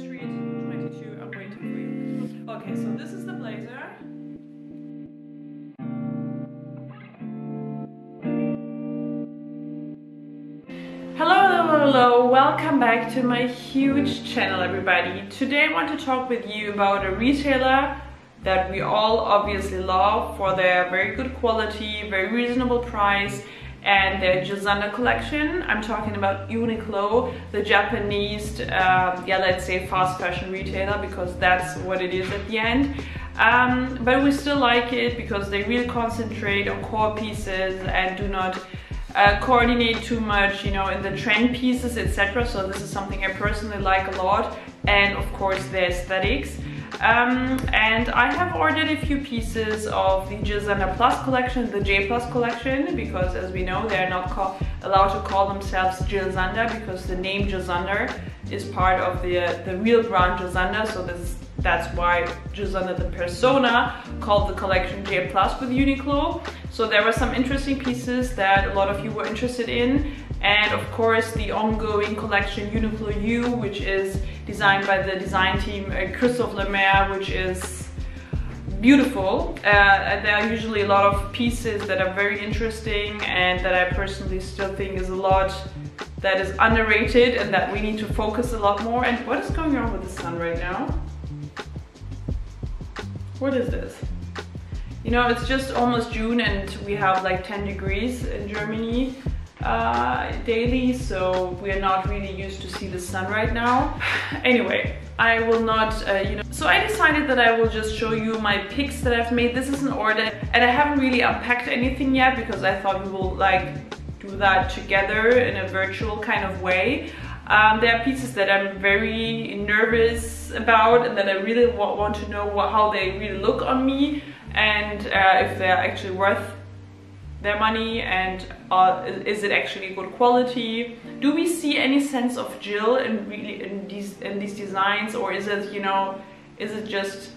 Street 22. I'm waiting for you. Okay, so this is the blazer. Hello, welcome back to my huge channel, everybody. Today I want to talk with you about a retailer that we all obviously love for their very good quality, very reasonable price, and their Gisanda collection. I'm talking about Uniqlo, the Japanese, let's say fast fashion retailer, because that's what it is at the end. But we still like it because they really concentrate on core pieces and do not coordinate too much, you know, in the trend pieces, etc. So this is something I personally like a lot, and of course the aesthetics. And I have ordered a few pieces of the Gisanda Plus collection, the J Plus collection, because as we know, they're not allowed to call themselves Gisanda because the name Gisanda is part of the real brand Gisanda. So that's why Gisanda, the persona, called the collection J Plus with Uniqlo. So there were some interesting pieces that a lot of you were interested in. And of course the ongoing collection Uniqlo U, which is designed by the design team Christoph Lemaire, which is beautiful. There are usually a lot of pieces that are very interesting and that I personally still think is a lot that is underrated and that we need to focus a lot more. And what is going on with the sun right now? What is this? You know, it's just almost June and we have like 10 degrees in Germany daily, so we're not really used to see the sun right now. Anyway, I will not, so I decided that I will just show you my picks that I've made. This is an order and I haven't really unpacked anything yet because I thought we will like do that together in a virtual kind of way. There are pieces that I'm very nervous about and that I really want to know how they really look on me, and if they're actually worth their money, and is it actually good quality? Do we see any sense of Jill in these designs, or is it, you know, is it just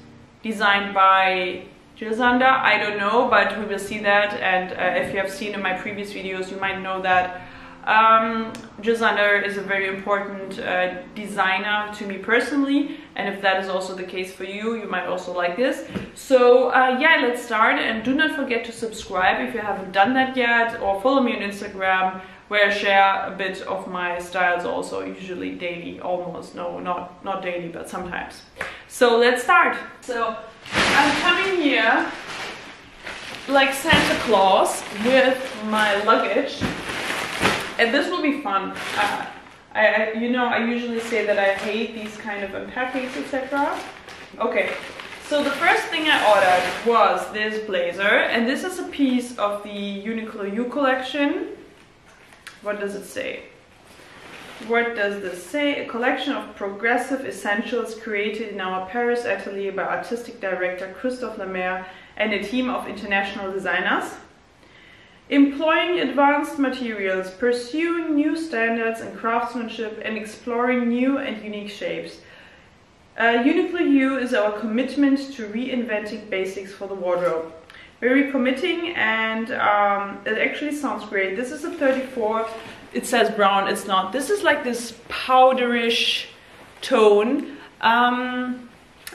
designed by Gisanda? I don't know, but we will see that. And if you have seen in my previous videos, you might know that Gisanda is a very important designer to me personally, and if that is also the case for you, you might also like this. So yeah, let's start, and do not forget to subscribe if you haven't done that yet, or follow me on Instagram, where I share a bit of my styles also, usually daily, almost. No, not daily, but sometimes. So let's start. So I'm coming here like Santa Claus with my luggage. And this will be fun. You know, I usually say that I hate these kind of unpackings, etc. Okay, so the first thing I ordered was this blazer, and this is a piece of the Uniqlo U collection. What does it say? What does this say? A collection of progressive essentials created in our Paris atelier by artistic director Christoph Lemaire and a team of international designers. Employing advanced materials, pursuing new standards in craftsmanship, and exploring new and unique shapes. Uniqlo U is our commitment to reinventing basics for the wardrobe. Very committing, and it actually sounds great. This is a 34. It says brown, it's not. This is like this powderish tone.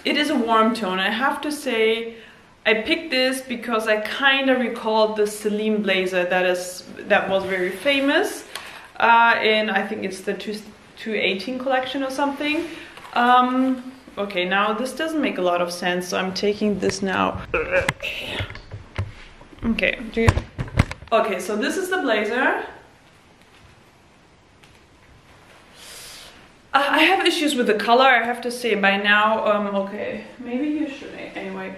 It is a warm tone. I have to say, I picked this because I kind of recalled the Celine blazer that was very famous in, I think it's the 218 collection or something. Okay, now this doesn't make a lot of sense, so I'm taking this now. Okay, okay, so this is the blazer. I have issues with the color, I have to say by now. Okay, maybe you should, anyway.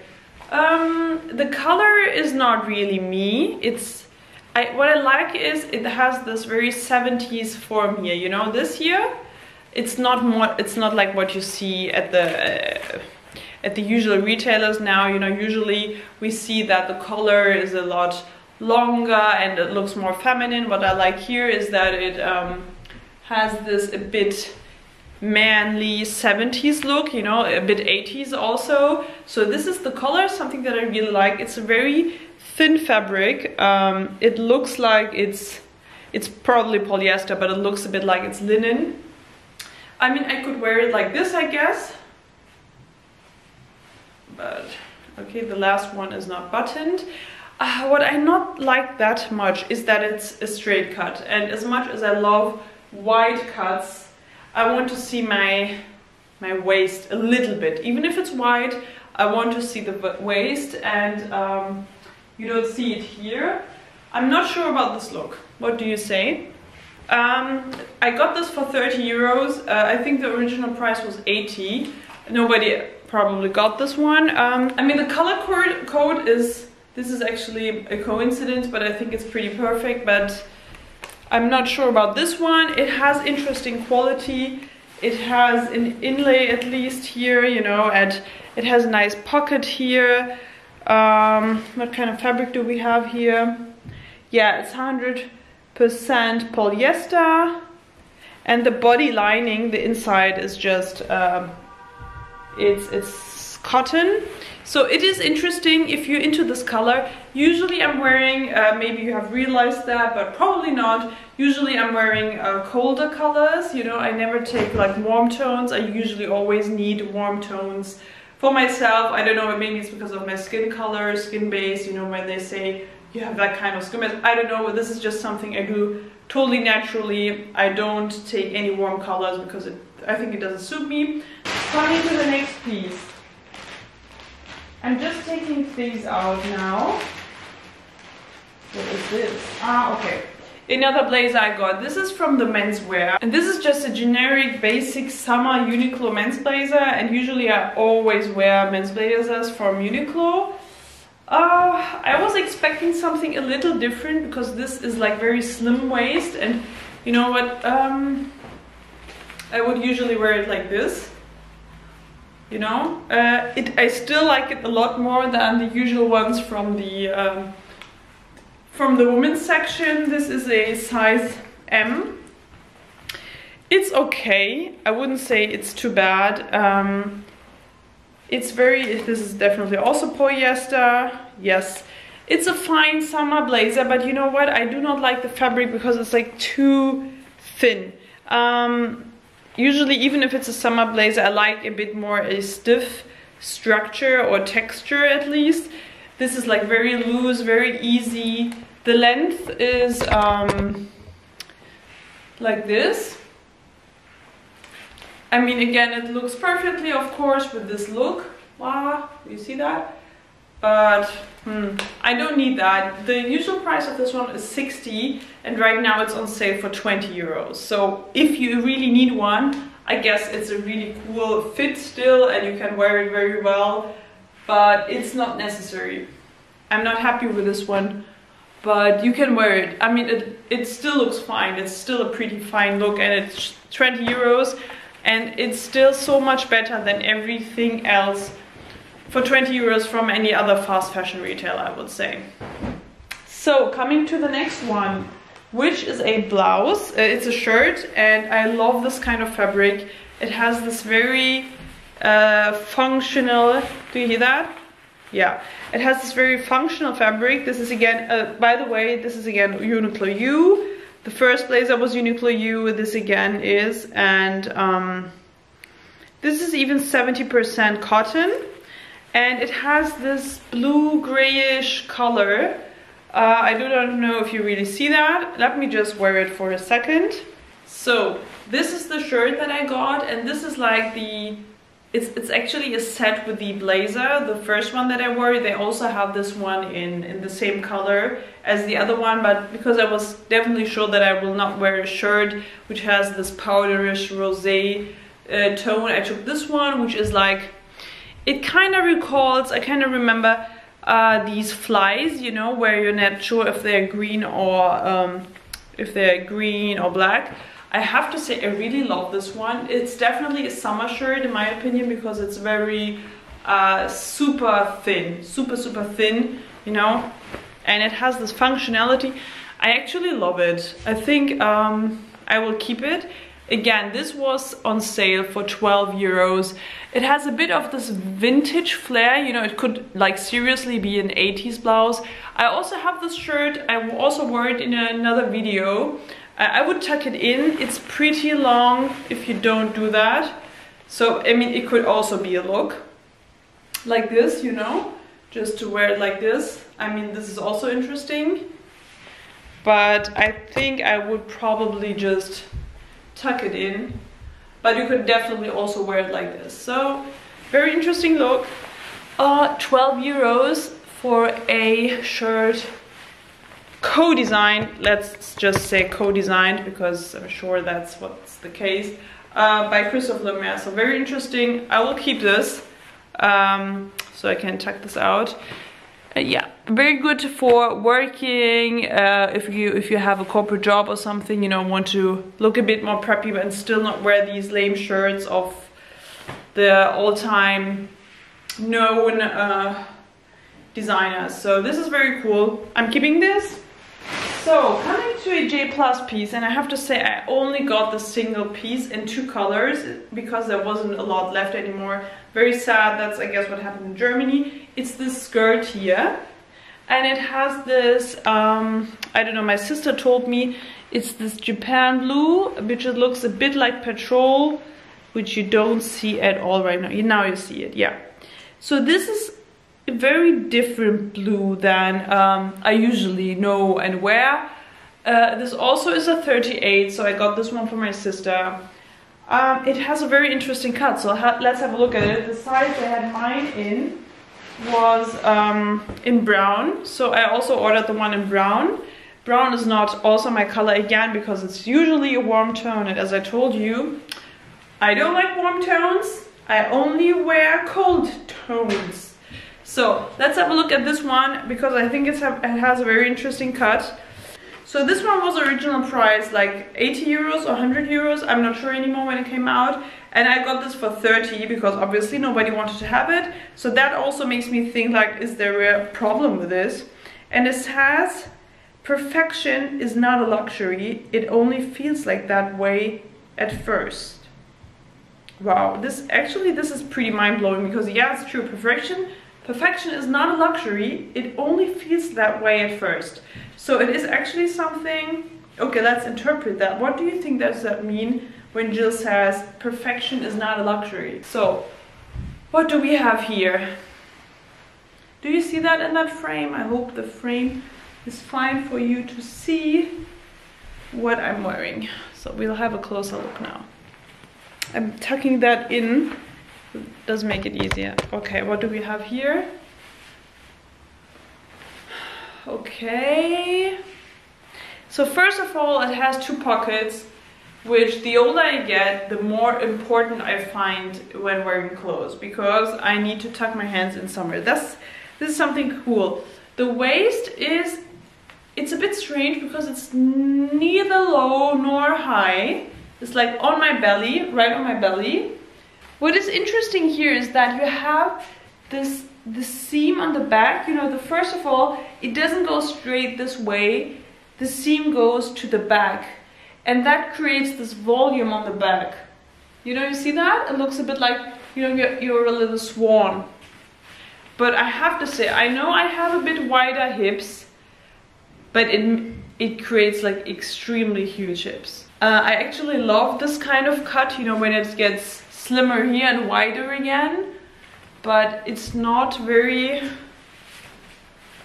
The color is not really me. What I like is it has this very 70s form here, you know. This here, it's not like what you see at the usual retailers now, you know. Usually we see that the color is a lot longer and it looks more feminine. What I like here is that it has this a bit manly 70s look, you know, a bit 80s also. So this is the color, something that I really like. It's a very thin fabric. It looks like it's probably polyester, but it looks a bit like it's linen. I mean, I could wear it like this, I guess. But, okay, the last one is not buttoned. What I not like that much is that it's a straight cut. And as much as I love wide cuts, I want to see my waist a little bit. Even if it's wide, I want to see the waist, and you don't see it here. I'm not sure about this look. What do you say? I got this for 30 euros. I think the original price was 80. Nobody probably got this one. I mean, the color code is, this is actually a coincidence, but I think it's pretty perfect. But I'm not sure about this one. It has interesting quality. It has an inlay at least here, you know, and it has a nice pocket here. What kind of fabric do we have here? Yeah, it's 100% polyester, and the body lining, the inside is just it's cotton. So it is interesting if you're into this color. Usually I'm wearing, maybe you have realized that, but probably not. Usually I'm wearing colder colors, you know, I never take like warm tones. I usually always need warm tones for myself. I don't know, maybe it's because of my skin color, skin base, you know, when they say you have that kind of skin base. I don't know, but this is just something I do totally naturally. I don't take any warm colors because I think it doesn't suit me. Coming to the next piece. I'm just taking things out now. What is this? Ah, okay. Another blazer I got. This is from the menswear. And this is just a generic basic summer Uniclomence blazer. And usually I always wear men's blazers from Uniqlo. I was expecting something a little different because this is like very slim waist. And you know what? I would usually wear it like this. You know, I still like it a lot more than the usual ones from the women's section. This is a size M. It's okay. I wouldn't say it's too bad. This is definitely also polyester. Yes, it's a fine summer blazer, but you know what? I do not like the fabric because it's like too thin. Usually, even if it's a summer blazer, I like a bit more a stiff structure or texture at least. This is like very loose, very easy. The length is like this. I mean, again, it looks perfectly, of course, with this look. Wow, you see that? But I don't need that. The usual price of this one is 60, and right now it's on sale for 20 euros. So if you really need one, I guess it's a really cool fit still, and you can wear it very well, but it's not necessary. I'm not happy with this one, but you can wear it. I mean, it still looks fine. It's still a pretty fine look, and it's 20 euros, and it's still so much better than everything else for 20 euros from any other fast fashion retailer, I would say. So coming to the next one, which is a blouse. It's a shirt, and I love this kind of fabric. It has this very functional, do you hear that? Yeah, it has this very functional fabric. This is again, by the way, this is again Uniqlo U. The first blazer was Uniqlo U, this again is, and this is even 70% cotton. And it has this blue grayish color. I do not know if you really see that. Let me just wear it for a second. So this is the shirt that I got, and this is like it's actually a set with the blazer, the first one that I wore. They also have this one in the same color as the other one, but because I was definitely sure that I will not wear a shirt which has this powderish rosé tone, I took this one, which is like, it kind of recalls, I kind of remember these flies, you know, where you're not sure if they're green or black. I have to say I really love this one. It's definitely a summer shirt in my opinion because it's very super thin, super thin, you know, and it has this functionality. I actually love it. I think I will keep it. Again, this was on sale for 12 euros. It has a bit of this vintage flair, you know, it could like seriously be an 80s blouse. I also have this shirt, I also wore it in another video, I would tuck it in. It's pretty long if you don't do that. So, I mean, it could also be a look like this, you know, just to wear it like this. I mean, this is also interesting. But I think I would probably just tuck it in. But you could definitely also wear it like this. So, very interesting look. 12 euros for a shirt. Co-designed, let's just say co-designed, because I'm sure that's what's the case, by Christoph Lemaire. So very interesting. I will keep this, so I can tuck this out. Yeah, very good for working, if you have a corporate job or something, you know, want to look a bit more preppy and still not wear these lame shirts of the all-time known designers. So this is very cool. I'm keeping this. So coming to a J Plus piece, and I have to say I only got the single piece in 2 colors because there wasn't a lot left anymore. Very sad. That's, I guess, what happened in Germany. It's this skirt here, and it has this I don't know, my sister told me it's this Japan blue, which it looks a bit like petrol, which you don't see at all right now. Now you see it, yeah. So this is a very different blue than I usually know and wear. This also is a 38, so I got this one for my sister. It has a very interesting cut, so let's have a look at it. The size I had mine in was in brown, so I also ordered the one in brown. Brown is not also my color again, because it's usually a warm tone, and as I told you, I don't like warm tones. I only wear cold tones. So let's have a look at this one, because I think it has a very interesting cut. So this one was original price like 80 euros or 100 euros. I'm not sure anymore when it came out. And I got this for 30 because obviously nobody wanted to have it. So that also makes me think, like, is there a problem with this? And it says, perfection is not a luxury. It only feels like that way at first. Wow, this is pretty mind-blowing, because yeah, it's true. Perfection is not a luxury, it only feels that way at first. So it is actually something... Okay, let's interpret that. What do you think does that mean when Jill says perfection is not a luxury? So, what do we have here? Do you see that in that frame? I hope the frame is fine for you to see what I'm wearing. So we'll have a closer look now. I'm tucking that in. Does make it easier. Okay, what do we have here? Okay. So first of all, it has 2 pockets, which the older I get, the more important I find when wearing clothes, because I need to tuck my hands in somewhere. This is something cool. The waist it's a bit strange because it's neither low nor high. It's like on my belly, right on my belly. What is interesting here is that you have the seam on the back. You know, first of all, it doesn't go straight this way. The seam goes to the back, and that creates this volume on the back. You know, you see that? It looks a bit like, you know, you're a little swan. But I have to say, I know I have a bit wider hips, but it creates like extremely huge hips. I actually love this kind of cut, you know, when it gets slimmer here and wider again, but it's not very,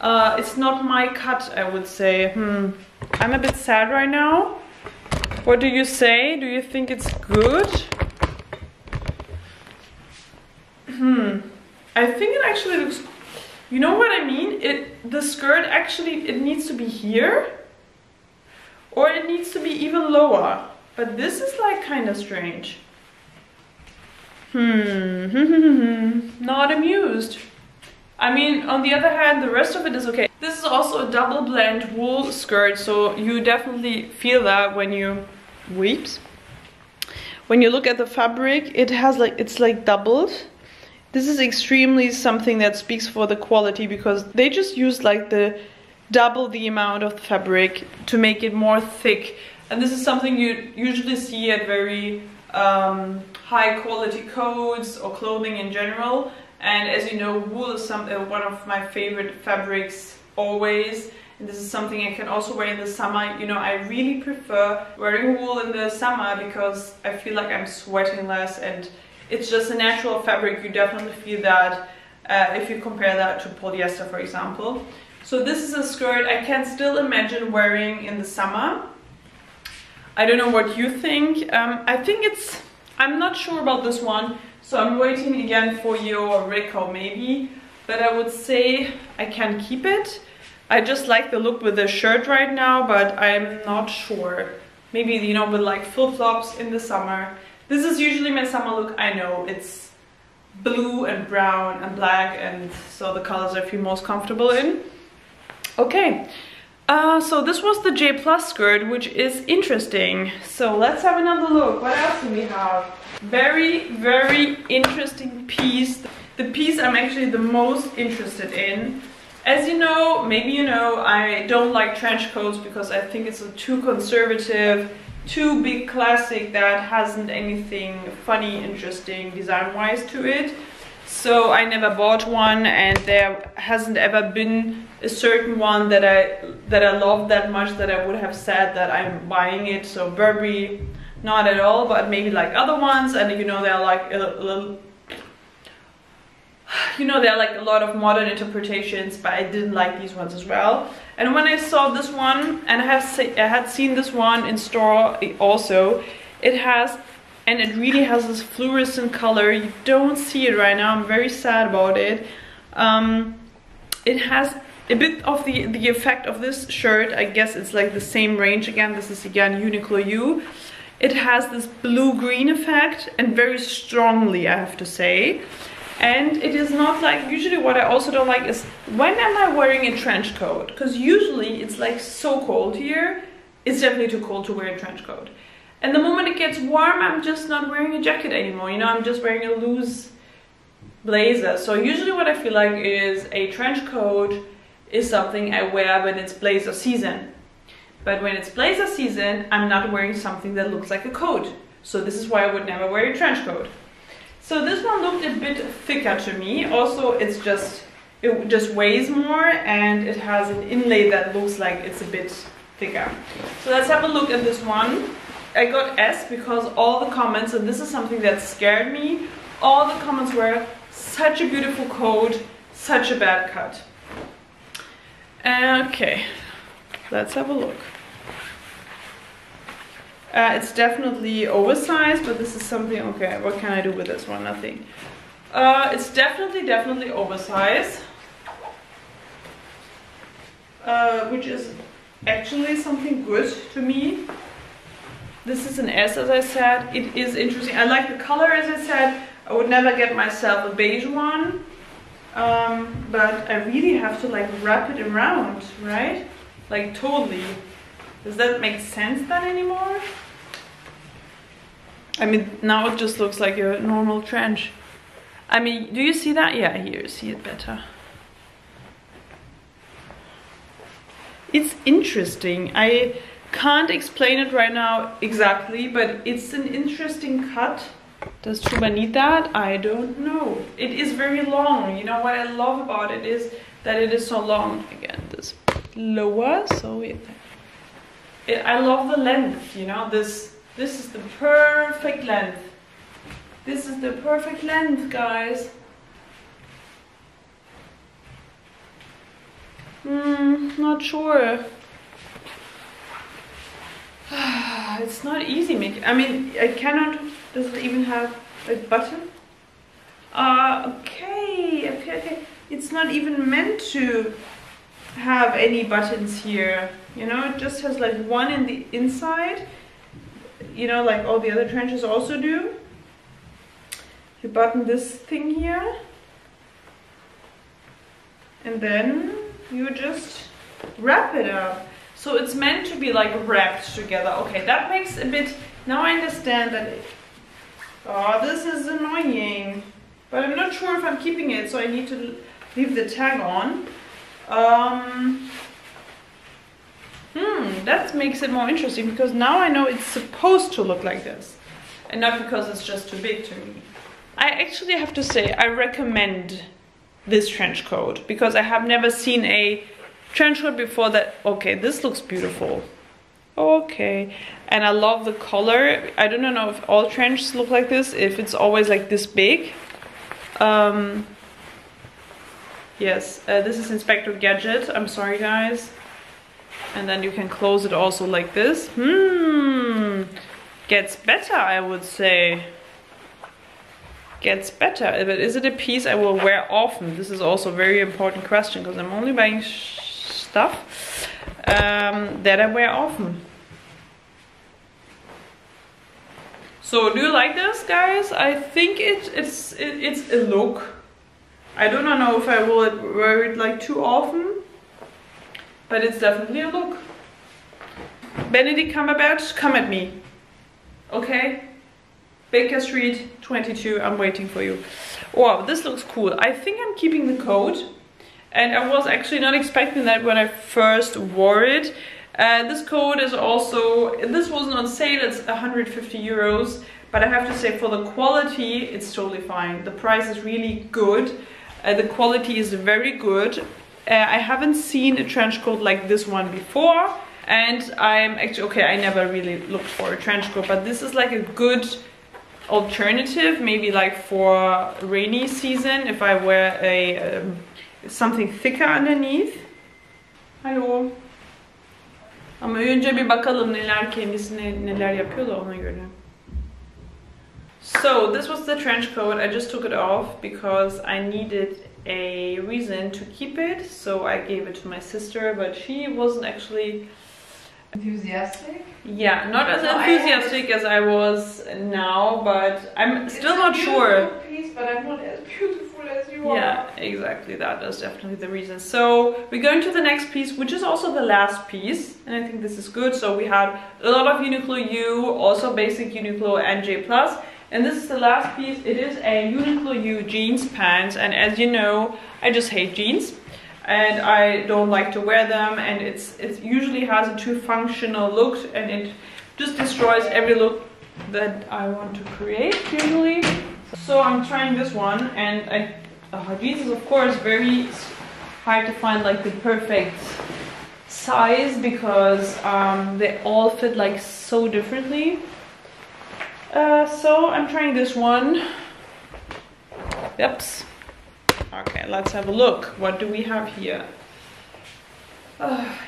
it's not my cut, I would say. I'm a bit sad right now. What do you say? Do you think it's good? I think it actually looks, you know what I mean? The skirt actually, it needs to be here, or it needs to be even lower, but this is like kind of strange. Not amused. I mean, on the other hand, the rest of it is okay. This is also a double blend wool skirt, so you definitely feel that when you when you look at the fabric, it has like, it's like doubled. This is extremely something that speaks for the quality, because they just use like double the amount of the fabric to make it more thick. And this is something you usually see at very high quality coats or clothing in general. And as you know, wool is one of my favorite fabrics always, And this is something I can also wear in the summer. You know, I really prefer wearing wool in the summer because I feel like I'm sweating less, and it's just a natural fabric. You definitely feel that if you compare that to polyester, for example. So this is a skirt I can still imagine wearing in the summer. I don't know what you think. I think I'm not sure about this one, so I'm waiting again for your reco maybe. But I would say I can keep it. I just like the look with the shirt right now, but I'm not sure. Maybe, you know, with like flip-flops in the summer. This is usually my summer look. I know it's blue and brown and black, and so the colors I feel most comfortable in. Okay, so this was the J Plus skirt, which is interesting. So let's have another look. What else do we have? Very, very interesting piece. The piece I'm actually the most interested in. As you know, maybe you know, I don't like trench coats because I think it's a too conservative, too big classic that hasn't anything funny, interesting design-wise to it. So I never bought one, and there hasn't ever been a certain one that I love that much that I would have said that I'm buying it. So Burberry, not at all, but maybe like other ones, and you know, they're like a little, you know, there are like a lot of modern interpretations, but I didn't like these ones as well. And when I saw this one, and I had seen this one in store also, and it really has this fluorescent color. You don't see it right now. I'm very sad about it. It has a bit of the effect of this shirt. I guess it's like the same range again. This is again Uniqlo U. It has this blue-green effect, and very strongly, I have to say. And it is not like, usually what I also don't like is, when am I wearing a trench coat? Because usually it's like so cold here, it's definitely too cold to wear a trench coat. And the moment it gets warm, I'm just not wearing a jacket anymore, you know, I'm just wearing a loose blazer. So usually what I feel like is a trench coat is something I wear when it's blazer season. But when it's blazer season, I'm not wearing something that looks like a coat. So this is why I would never wear a trench coat. So this one looked a bit thicker to me. Also, it just weighs more, and it has an inlay that looks like it's a bit thicker. So let's have a look at this one. I got S because all the comments, and this is something that scared me, all the comments were such a beautiful coat, such a bad cut. Okay, let's have a look. It's definitely oversized, but this is something, okay, what can I do with this one? Nothing. It's definitely oversized, which is actually something good to me. This is an S, as I said. It is interesting. I like the color, as I said. I would never get myself a beige one, but I really have to like wrap it around, right? Like totally. Does that make sense then anymore? I mean, now it just looks like a normal trench. I mean, do you see that? Yeah, here, see it better. It's interesting. I can't explain it right now exactly, but it's an interesting cut. Does Chuba need that? I don't know. It is very long. You know what I love about it is that it is so long. Again, this lower, so I love the length, you know, this is the perfect length. This is the perfect length, guys. Not sure. It's not easy making. I mean, I cannot. Does it even have a button? Okay. It's not even meant to have any buttons here. You know, it just has like one in the inside. You know, like all the other trenches also do. You button this thing here, and then you just wrap it up. So it's meant to be like wrapped together. Okay, that makes a bit, now I understand that oh, this is annoying. But I'm not sure if I'm keeping it, so I need to leave the tag on. That makes it more interesting, because now I know it's supposed to look like this. And not because it's just too big to me. I actually have to say, I recommend this trench coat, because I have never seen a trench coat before that. Okay, this looks beautiful. Okay, and I love the color. I don't know if all trenches look like this, if it's always like this big. Yes, this is Inspector Gadget. I'm sorry, guys. And then you can close it also like this. Gets better, I would say. Gets better. But is it a piece I will wear often? This is also a very important question, because I'm only buying stuff that I wear often. So do you like this, guys? I think it's a look. I do not know if I will wear it like too often, but it's definitely a look. Benedict Cumberbatch, come at me. Okay? Baker Street 22, I'm waiting for you. Wow, this looks cool. I think I'm keeping the coat. And I was actually not expecting that when I first wore it. This coat is also, this wasn't on sale, it's 150 euros. But I have to say, for the quality, it's totally fine. The price is really good. The quality is very good. I haven't seen a trench coat like this one before. And I'm actually, okay, I never really looked for a trench coat, but this is like a good alternative, maybe like for rainy season, if I wear a something thicker underneath. Hello. Ama önce bir bakalım neler yapıyor da ona göre. So this was the trench coat. I just took it off because I needed a reason to keep it. So I gave it to my sister, but she wasn't actually enthusiastic? Yeah, not as enthusiastic as I was now, but I'm still not sure. It's a beautiful piece, but I'm not as beautiful as you are. Yeah, exactly. That is definitely the reason. So we're going to the next piece, which is also the last piece, and I think this is good. So we had a lot of Uniqlo U, also basic Uniqlo and J+. And this is the last piece. It is a Uniqlo U jeans pants, and as you know, I just hate jeans. And I don't like to wear them, and it usually has a too functional look, and it just destroys every look that I want to create usually. So I'm trying this one, and jeans is of course very hard to find like the perfect size, because they all fit like so differently. So I'm trying this one. Yep. Okay, let's have a look. What do we have here?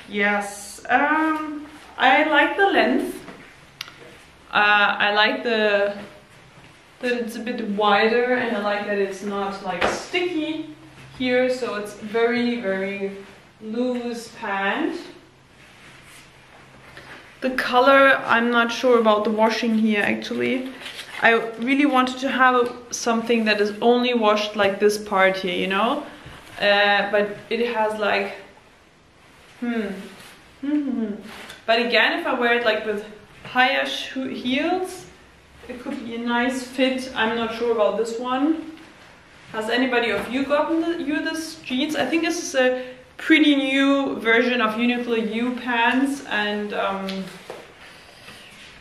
Yes, I like the length. I like that it's a bit wider, and I like that it's not like sticky here, so it's very, very loose pant. The color, I'm not sure about the washing here actually. I really wanted to have something that is only washed like this part here, you know? But it has like, But again, if I wear it like with higher heels, it could be a nice fit. I'm not sure about this one. Has anybody of you gotten this jeans? I think this is a pretty new version of Uniqlo U pants, and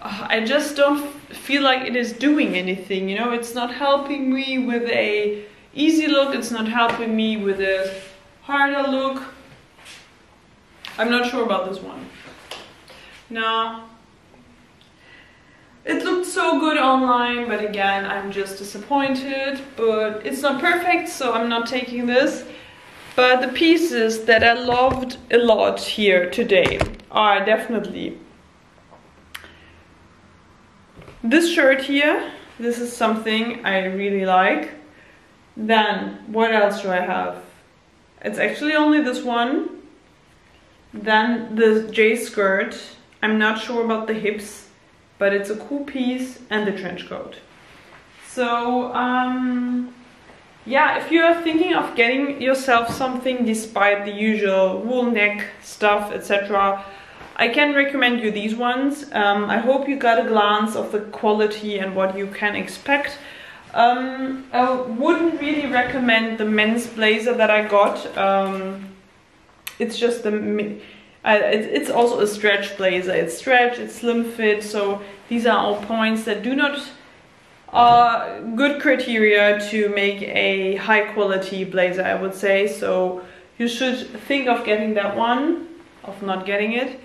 I just don't feel like it is doing anything, you know? It's not helping me with a easy look, it's not helping me with a harder look. I'm not sure about this one. No. It looked so good online, but again, I'm just disappointed. But it's not perfect, so I'm not taking this. But the pieces that I loved a lot here today are definitely this shirt here. This is something I really like. Then, what else do I have? It's actually only this one. Then the J skirt. I'm not sure about the hips, but it's a cool piece, and the trench coat. So, yeah, if you're thinking of getting yourself something despite the usual wool neck stuff, etc., I can recommend you these ones. I hope you got a glance of the quality and what you can expect. I wouldn't really recommend the men's blazer that I got. It's just it's also a stretch blazer. It's stretch, it's slim fit, so these are all points that do not good criteria to make a high quality blazer, I would say. So you should think of getting that one, of not getting it.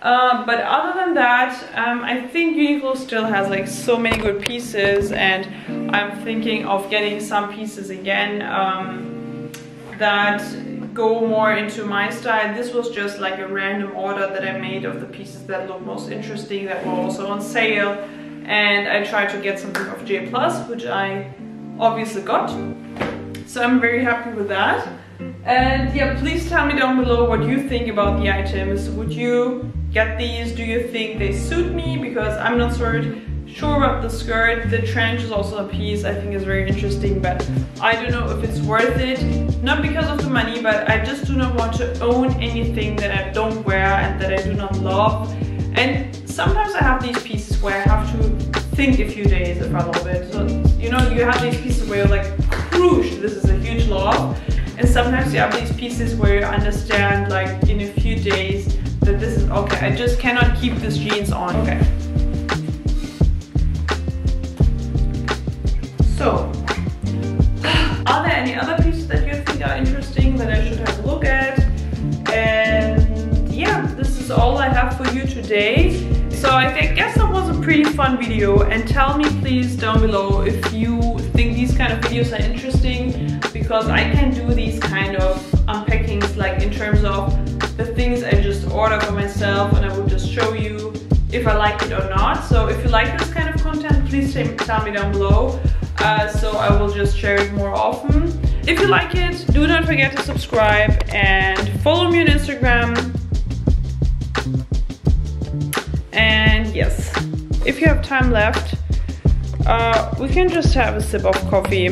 But other than that, I think Uniqlo still has like so many good pieces, and I'm thinking of getting some pieces again that go more into my style. This was just like a random order that I made of the pieces that look most interesting, that were also on sale, and I tried to get something of J+, which I obviously got. So I'm very happy with that. And yeah, please tell me down below what you think about the items. Would you get these? Do you think they suit me? Because I'm not sure about the skirt. The trench is also a piece I think is very interesting, but I don't know if it's worth it. Not because of the money, but I just do not want to own anything that I don't wear and that I do not love. And sometimes I have these pieces where I have to think a few days if I love it. So, you know, you have these pieces where you're like, whoosh, this is a huge love. And sometimes you have these pieces where you understand like in a few days that this is okay, I just cannot keep this jeans on. Okay. So, are there any other pieces that you think are interesting that I should have a look at? And yeah, this is all I have for you today. So I guess that was a pretty fun video, and tell me please down below if you think these kind of videos are interesting, because I can do these kind of unpackings like in terms of the things I just order for myself, and I will just show you if I like it or not. So if you like this kind of content, please tell me down below, so I will just share it more often. If you like it, do not forget to subscribe and follow me on Instagram. And yes, if you have time left, we can just have a sip of coffee.